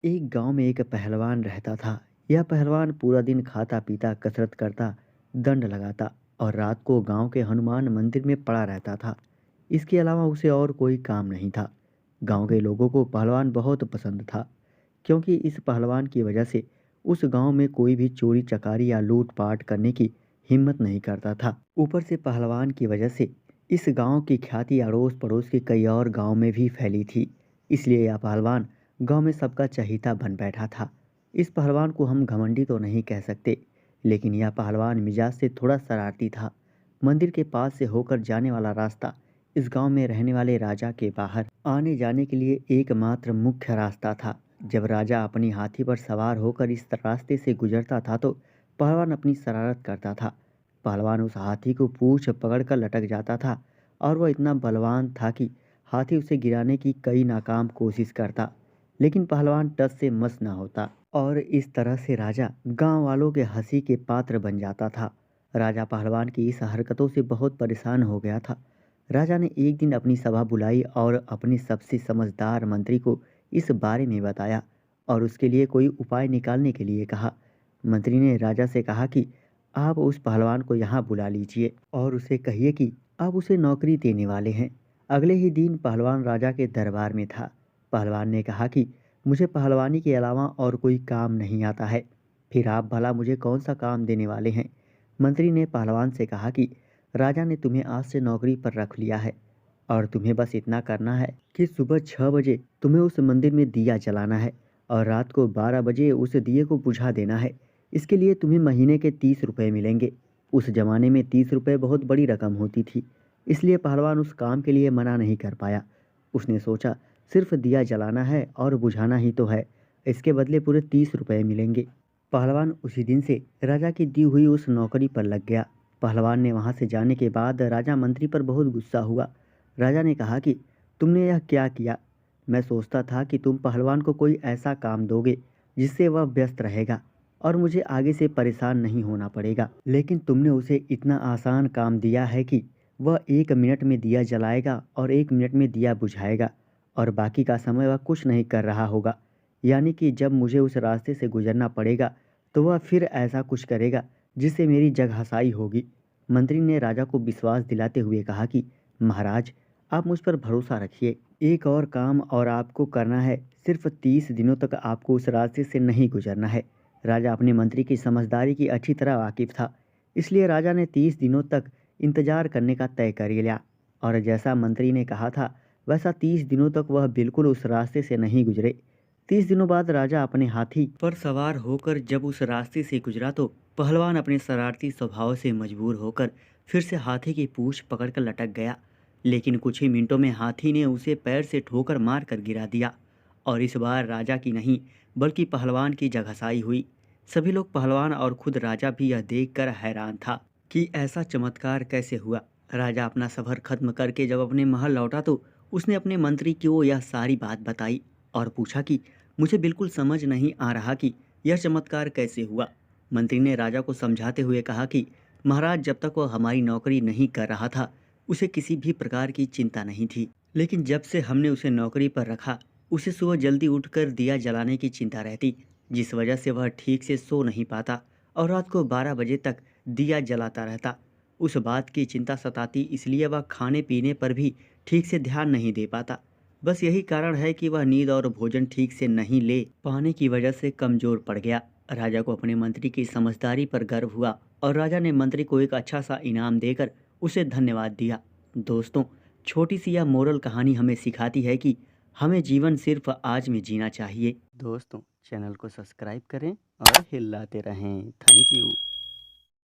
एक गांव में एक पहलवान रहता था। यह पहलवान पूरा दिन खाता पीता कसरत करता, दंड लगाता और रात को गांव के हनुमान मंदिर में पड़ा रहता था। इसके अलावा उसे और कोई काम नहीं था। गांव के लोगों को पहलवान बहुत पसंद था, क्योंकि इस पहलवान की वजह से उस गांव में कोई भी चोरी चकारी या लूटपाट करने की हिम्मत नहीं करता था। ऊपर से पहलवान की वजह से इस गांव की ख्याति अड़ोस पड़ोस के कई और गांव में भी फैली थी। इसलिए यह पहलवान गांव में सबका चहेता बन बैठा था। इस पहलवान को हम घमंडी तो नहीं कह सकते, लेकिन यह पहलवान मिजाज से थोड़ा शरारती था। मंदिर के पास से होकर जाने वाला रास्ता इस गांव में रहने वाले राजा के बाहर आने जाने के लिए एकमात्र मुख्य रास्ता था। जब राजा अपनी हाथी पर सवार होकर इस रास्ते से गुजरता था तो पहलवान अपनी शरारत करता था। पहलवान उस हाथी को पूंछ पकड़कर लटक जाता था और वह इतना बलवान था कि हाथी उसे गिराने की कई नाकाम कोशिश करता, लेकिन पहलवान टस से मस न होता और इस तरह से राजा गांव वालों के हंसी के पात्र बन जाता था। राजा पहलवान की इस हरकतों से बहुत परेशान हो गया था। राजा ने एक दिन अपनी सभा बुलाई और अपने सबसे समझदार मंत्री को इस बारे में बताया और उसके लिए कोई उपाय निकालने के लिए कहा। मंत्री ने राजा से कहा कि आप उस पहलवान को यहाँ बुला लीजिए और उसे कहिए कि आप उसे नौकरी देने वाले हैं। अगले ही दिन पहलवान राजा के दरबार में था। पहलवान ने कहा कि मुझे पहलवानी के अलावा और कोई काम नहीं आता है, फिर आप भला मुझे कौन सा काम देने वाले हैं। मंत्री ने पहलवान से कहा कि राजा ने तुम्हें आज से नौकरी पर रख लिया है और तुम्हें बस इतना करना है कि सुबह 6 बजे तुम्हें उस मंदिर में दिया जलाना है और रात को 12 बजे उस दिए को बुझा देना है। इसके लिए तुम्हें महीने के 30 रुपये मिलेंगे। उस जमाने में 30 रुपये बहुत बड़ी रकम होती थी, इसलिए पहलवान उस काम के लिए मना नहीं कर पाया। उसने सोचा सिर्फ दिया जलाना है और बुझाना ही तो है, इसके बदले पूरे 30 रुपये मिलेंगे। पहलवान उसी दिन से राजा की दी हुई उस नौकरी पर लग गया। पहलवान ने वहां से जाने के बाद राजा मंत्री पर बहुत गुस्सा हुआ। राजा ने कहा कि तुमने यह क्या किया। मैं सोचता था कि तुम पहलवान को कोई ऐसा काम दोगे जिससे वह व्यस्त रहेगा और मुझे आगे से परेशान नहीं होना पड़ेगा, लेकिन तुमने उसे इतना आसान काम दिया है कि वह 1 मिनट में दिया जलाएगा और 1 मिनट में दिया बुझाएगा और बाकी का समय वह कुछ नहीं कर रहा होगा। यानी कि जब मुझे उस रास्ते से गुजरना पड़ेगा तो वह फिर ऐसा कुछ करेगा जिससे मेरी जगहसाई होगी। मंत्री ने राजा को विश्वास दिलाते हुए कहा कि महाराज, आप मुझ पर भरोसा रखिए। एक और काम और आपको करना है, सिर्फ 30 दिनों तक आपको उस रास्ते से नहीं गुजरना है। राजा अपने मंत्री की समझदारी की अच्छी तरह वाकिफ था, इसलिए राजा ने 30 दिनों तक इंतजार करने का तय कर लिया और जैसा मंत्री ने कहा था वैसा 30 दिनों तक वह बिल्कुल उस रास्ते से नहीं गुजरे। 30 दिनों बाद राजा अपने हाथी पर सवार होकर जब उस रास्ते से गुजरा तो पहलवान अपने शरारती स्वभाव से मजबूर होकर फिर से हाथी की पूंछ पकड़कर लटक गया। लेकिन कुछ ही मिनटों में हाथी ने उसे पैर से ठोकर मार कर गिरा दिया और इस बार राजा की नहीं बल्कि पहलवान की जगहसाई हुई। सभी लोग, पहलवान और खुद राजा भी यह देखकर हैरान था कि ऐसा चमत्कार कैसे हुआ। राजा अपना सफर खत्म करके जब अपने महल लौटा तो उसने अपने मंत्री को यह सारी बात बताई और पूछा कि मुझे बिल्कुल समझ नहीं आ रहा कि यह चमत्कार कैसे हुआ। मंत्री ने राजा को समझाते हुए कहा कि महाराज, जब तक वह हमारी नौकरी नहीं कर रहा था उसे किसी भी प्रकार की चिंता नहीं थी, लेकिन जब से हमने उसे नौकरी पर रखा उसे सुबह जल्दी उठकर दिया जलाने की चिंता रहती, जिस वजह से वह ठीक से सो नहीं पाता और रात को 12 बजे तक दिया जलाता रहता। उस बात की चिंता सताती, इसलिए वह खाने पीने पर भी ठीक से ध्यान नहीं दे पाता। बस यही कारण है कि वह नींद और भोजन ठीक से नहीं ले पाने की वजह से कमजोर पड़ गया। राजा को अपने मंत्री की समझदारी पर गर्व हुआ और राजा ने मंत्री को एक अच्छा सा इनाम देकर उसे धन्यवाद दिया। दोस्तों, छोटी सी यह मोरल कहानी हमें सिखाती है कि हमें जीवन सिर्फ आज में जीना चाहिए। दोस्तों, चैनल को सब्सक्राइब करें और हिलाते रहें। Thank you.